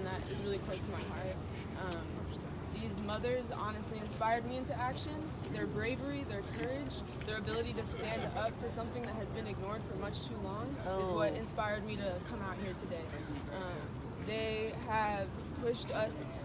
one that is really close to my heart. These mothers honestly inspired me into action. Their bravery, their courage, their ability to stand up for something that has been ignored for much too long is what inspired me to come out here today. They have pushed us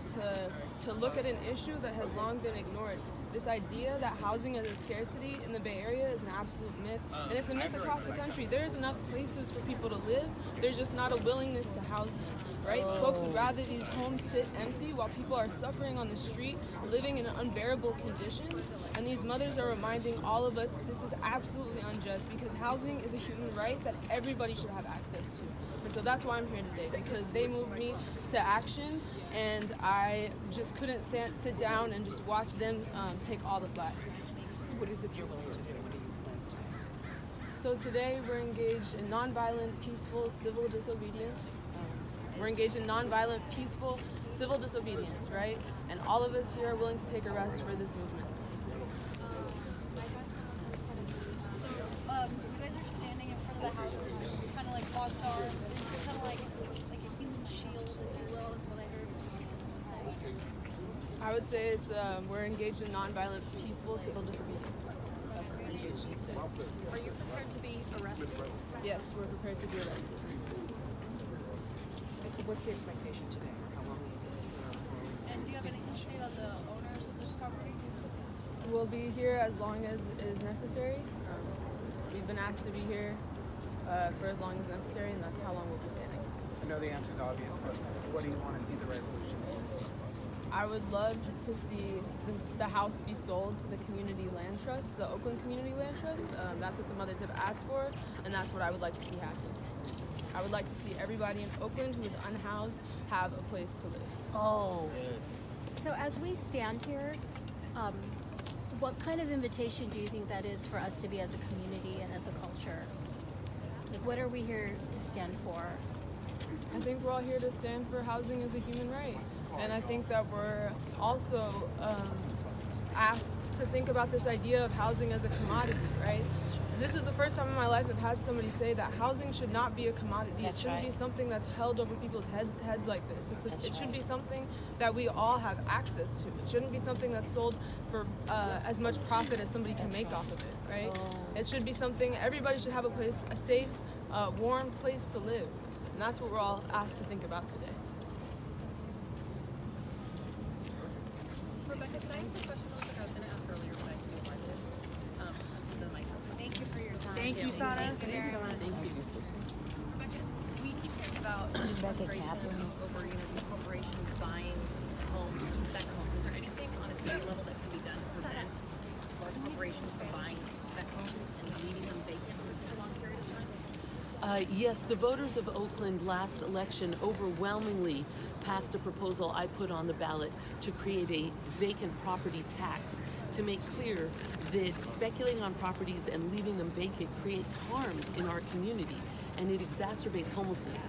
to look at an issue that has long been ignored. This idea that housing is a scarcity in the Bay Area is an absolute myth, and it's a myth across the country. There's enough places for people to live, there's just not a willingness to house them, right? Folks would rather these homes sit empty while people are suffering on the street, living in unbearable conditions, and these mothers are reminding all of us that this is absolutely unjust because housing is a human right that everybody should have access to. And so that's why I'm here today, because they moved me to action, and I just couldn't sit down and just watch them take all the flack. What is it you're willing to do? What are your plans today? So today we're engaged in nonviolent, peaceful, civil disobedience. We're engaged in nonviolent, peaceful, civil disobedience, right? And all of us here are willing to take a rest for this movement. I got someone who's kind of so you guys are standing in front of the houses, kind of like locked arms, kind of like a human shield, if you will, is what I heard someone say. I would say it's we're engaged in nonviolent, peaceful, civil disobedience. That's what we're engaged in today. Are you prepared to be arrested? Yes, we're prepared to be arrested. What's the expectation today? How long will you be? And do you have anything to say about the owners of this property? We'll be here as long as is necessary. We've been asked to be here for as long as necessary, and that's how long we'll be standing. I know the answer is obvious, but what do you want to see the resolution? I would love to see the house be sold to the Community Land Trust, the Oakland Community Land Trust. That's what the mothers have asked for, and that's what I would like to see happen. I would like to see everybody in Oakland who is unhoused have a place to live. Oh. So as we stand here, what kind of invitation do you think that is for us to be as a community and as a culture? Like, what are we here to stand for? I think we're all here to stand for housing as a human right. And I think that we're also asked to think about this idea of housing as a commodity, right? This is the first time in my life I've had somebody say that housing should not be a commodity. It shouldn't be something that's held over people's heads like this. It should be something that we all have access to. It shouldn't be something that's sold for as much profit as somebody can make off of it, right? It should be something, everybody should have a place, a safe, warm place to live. And that's what we're all asked to think about today. Rebecca, can I ask a question I was going to ask earlier, but I feel like it. The microphone. Thank you for your time. Thank you, Sana. Rebecca, we keep hearing about this frustration over these corporations buying homes or spec homes. Is there anything on a state level that can be done to prevent large corporations from buying spec homes and leaving them vacant for such a long period of time? Yes, the voters of Oakland last election overwhelmingly passed a proposal I put on the ballot to create a vacant property tax to make clear that speculating on properties and leaving them vacant creates harms in our community and it exacerbates homelessness.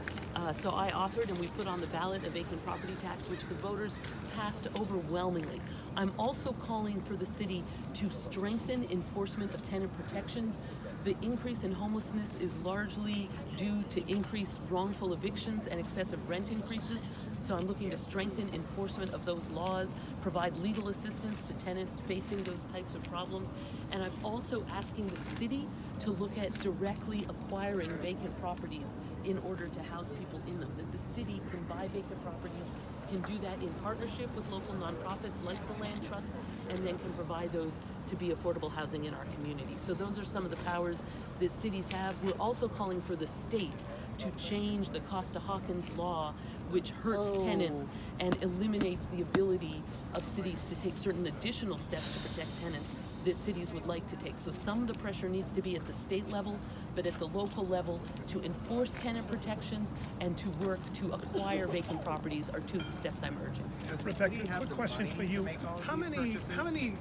So I authored and we put on the ballot a vacant property tax, which the voters passed overwhelmingly. I'm also calling for the city to strengthen enforcement of tenant protections. The increase in homelessness is largely due to increased wrongful evictions and excessive rent increases. So I'm looking to strengthen enforcement of those laws, provide legal assistance to tenants facing those types of problems. And I'm also asking the city to look at directly acquiring vacant properties in order to house people in them. That the city can buy vacant properties, can do that in partnership with local nonprofits like the Land Trust, and then can provide those to be affordable housing in our community. So those are some of the powers that cities have. We're also calling for the state to change the Costa-Hawkins law, which hurts tenants and eliminates the ability of cities to take certain additional steps to protect tenants that cities would like to take. So some of the pressure needs to be at the state level, but at the local level to enforce tenant protections and to work to acquire vacant properties are two of the steps I'm urging. Rebecca, quick question for you. How many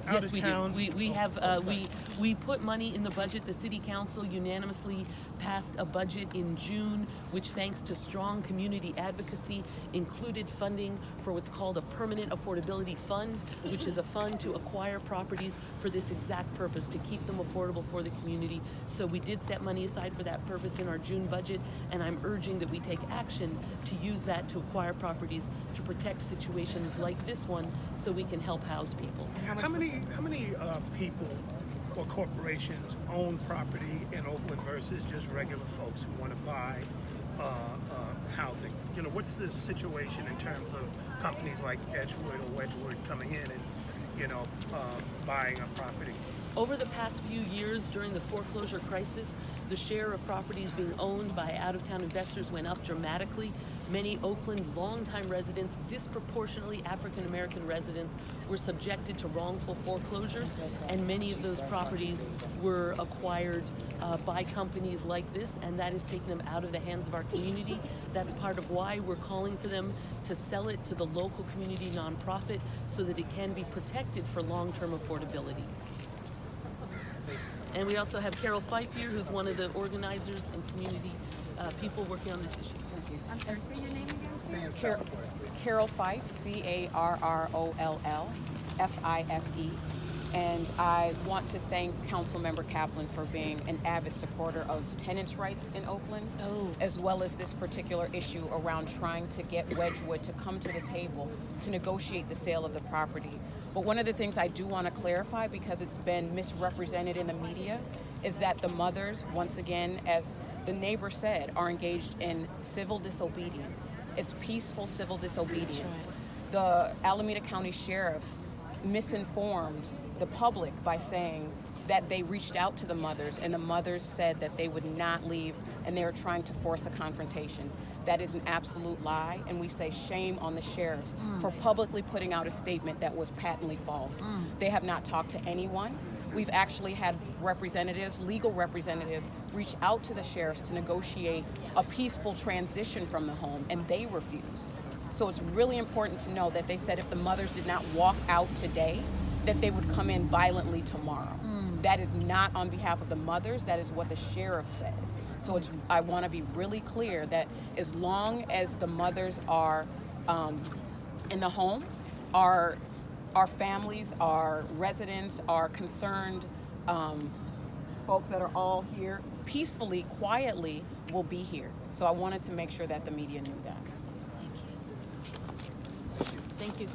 out of town? Yes, we have we put money in the budget. The city council unanimously passed a budget in June, which thanks to strong community advocacy included funding for what's called a permanent affordability fund, which is a fund to acquire properties for this exact purpose, to keep them affordable for the community. So we did set money aside for that purpose in our June budget, and I'm urging that we take action to use that to acquire properties to protect situations like this one so we can help house people. How many people or corporations own property in Oakland versus just regular folks who want to buy housing? You know, what's the situation in terms of companies like Edgewood or Wedgewood coming in and, you know, buying a property? Over the past few years during the foreclosure crisis, the share of properties being owned by out-of-town investors went up dramatically. Many Oakland longtime residents, disproportionately African-American residents, were subjected to wrongful foreclosures, and many of those properties were acquired by companies like this, and that has taken them out of the hands of our community. That's part of why we're calling for them to sell it to the local community nonprofit so that it can be protected for long-term affordability. And we also have Carol Fife here, who's one of the organizers and community people working on this issue. Thank you. I'm sorry, say your name again? Carol Fife, CarrollFife. And I want to thank Councilmember Kaplan for being an avid supporter of tenants' rights in Oakland, as well as this particular issue around trying to get Wedgewood to come to the table to negotiate the sale of the property. But one of the things I do want to clarify, because it's been misrepresented in the media, is that the mothers, once again, as the neighbor said, are engaged in civil disobedience. It's peaceful civil disobedience. The Alameda County sheriffs misinformed the public by saying that they reached out to the mothers, and the mothers said that they would not leave and they were trying to force a confrontation. That is an absolute lie, and we say shame on the sheriffs for publicly putting out a statement that was patently false. They have not talked to anyone. We've actually had representatives, legal representatives, reach out to the sheriffs to negotiate a peaceful transition from the home, and they refused. So it's really important to know that they said if the mothers did not walk out today, that they would come in violently tomorrow. That is not on behalf of the mothers, that is what the sheriff said. So I want to be really clear that as long as the mothers are in the home, our families, our residents, our concerned folks that are all here peacefully, quietly will be here. So I wanted to make sure that the media knew that. Thank you.